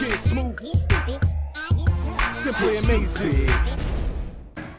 Kid Smooth. Simply amazing.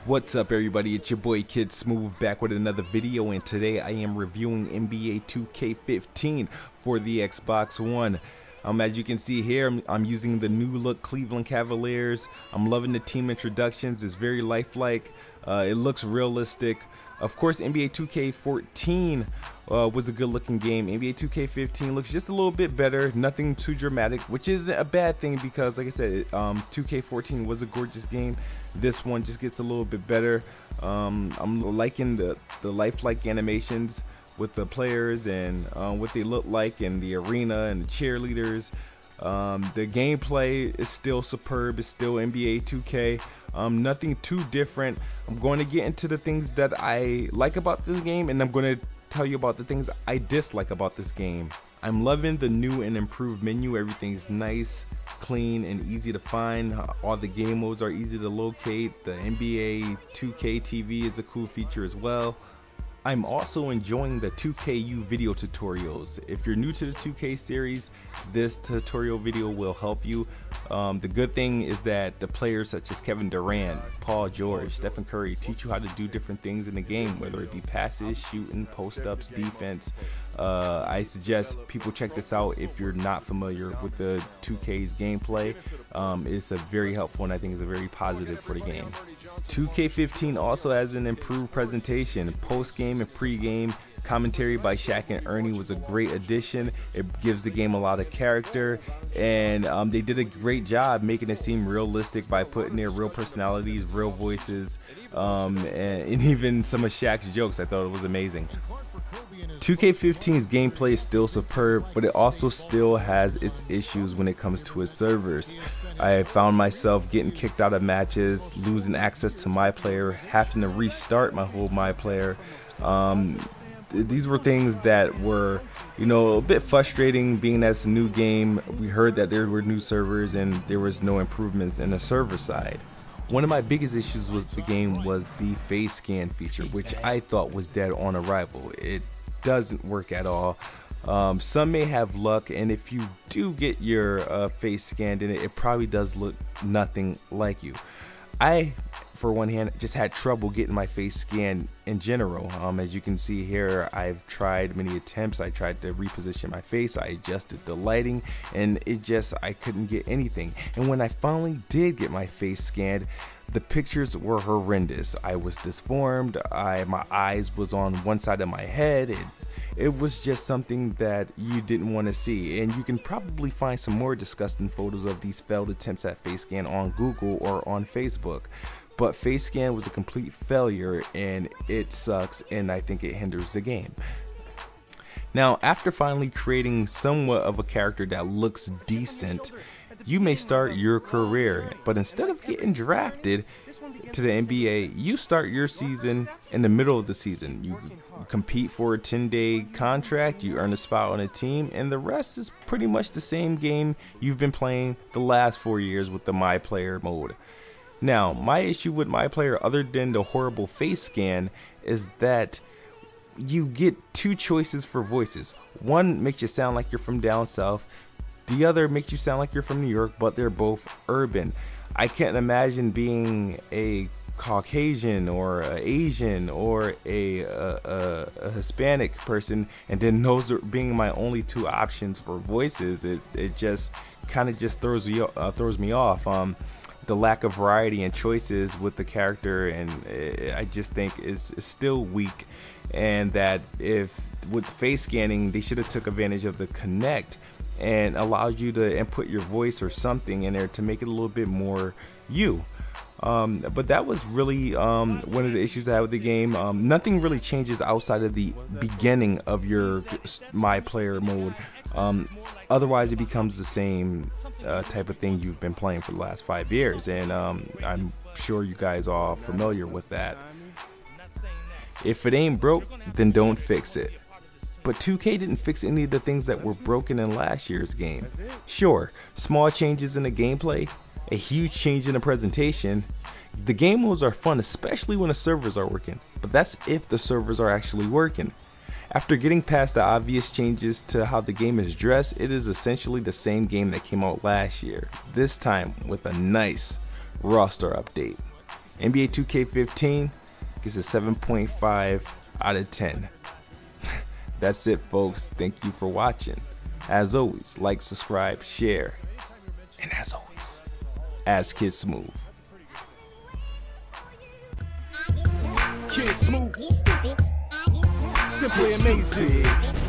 What's up, everybody? It's your boy Kid Smooth back with another video, and today I am reviewing NBA 2K15 for the Xbox One. As you can see here, I'm using the new look Cleveland Cavaliers. I'm loving the team introductions. It's very lifelike. It looks realistic. Of course, NBA 2K14 was a good looking game. NBA 2K15 looks just a little bit better, nothing too dramatic, which isn't a bad thing because, like I said, 2K14 was a gorgeous game. This one just gets a little bit better. I'm liking the lifelike animations with the players and what they look like in the arena and the cheerleaders. The gameplay is still superb. It's still NBA 2K. Nothing too different. I'm going to get into the things that I like about this game, and I'm going to tell you about the things I dislike about this game. I'm loving the new and improved menu. Everything's nice, clean, and easy to find. All the game modes are easy to locate. The NBA 2K TV is a cool feature as well. I'm also enjoying the 2KU video tutorials. If you're new to the 2K series, this tutorial video will help you. The good thing is that the players such as Kevin Durant, Paul George, Stephen Curry teach you how to do different things in the game, whether it be passes, shooting, post-ups, defense. I suggest people check this out if you're not familiar with the 2K's gameplay. It's a very helpful, and I think it's a very positive for the game. 2K15 also has an improved presentation. Post-game and pre-game commentary by Shaq and Ernie was a great addition. It gives the game a lot of character, and they did a great job making it seem realistic by putting their real personalities, real voices, and even some of Shaq's jokes. I thought it was amazing. 2K15's gameplay is still superb, but it also still has its issues when it comes to its servers. I found myself getting kicked out of matches, losing access to my player, having to restart my whole my player. These were things that were, a bit frustrating, being that it's a new game. We heard that there were new servers and there was no improvements in the server side. One of my biggest issues with the game was the face scan feature, which I thought was dead on arrival. It doesn't work at all. Some may have luck, and if you do get your face scanned in it, it probably does look nothing like you. I, for one hand, just had trouble getting my face scanned in general. As you can see here, I've tried many attempts. I tried to reposition my face, I adjusted the lighting, and I couldn't get anything. And when I finally did get my face scanned, the pictures were horrendous. I was disformed. My eyes was on one side of my head. It was just something that you didn't want to see, and you can probably find some more disgusting photos of these failed attempts at face scan on Google or on Facebook. But face scan was a complete failure, and it sucks, and I think it hinders the game. Now, after finally creating somewhat of a character that looks decent, you may start your career, but instead of getting drafted to the NBA, you start your season in the middle of the season. You compete for a 10-day contract, you earn a spot on a team, and the rest is pretty much the same game you've been playing the last 4 years with the My Player mode. Now, my issue with My Player, other than the horrible face scan, is that you get two choices for voices. One makes you sound like you're from down south. The other makes you sound like you're from New York, but they're both urban. I can't imagine being a Caucasian or an Asian or a Hispanic person, and then those are being my only two options for voices. It just kind of just throws me off. The lack of variety and choices with the character, and I just think is still weak. And that if with face scanning, they should have took advantage of the Kinect and allowed you to input your voice or something in there to make it a little bit more you. But that was really one of the issues I had with the game. Nothing really changes outside of the beginning of your My Player mode. Otherwise, it becomes the same type of thing you've been playing for the last 5 years, and I'm sure you guys are all familiar with that. If it ain't broke, then don't fix it. But 2K didn't fix any of the things that were broken in last year's game. Sure, small changes in the gameplay, a huge change in the presentation. The game modes are fun, especially when the servers are working, but that's if the servers are actually working. After getting past the obvious changes to how the game is dressed, it is essentially the same game that came out last year, this time with a nice roster update. NBA 2K15 gets a 7.5 out of 10. That's it, folks. Thank you for watching. As always, like, subscribe, share, and as always, ask Kid Smooth. Kid Smooth, simply amazing.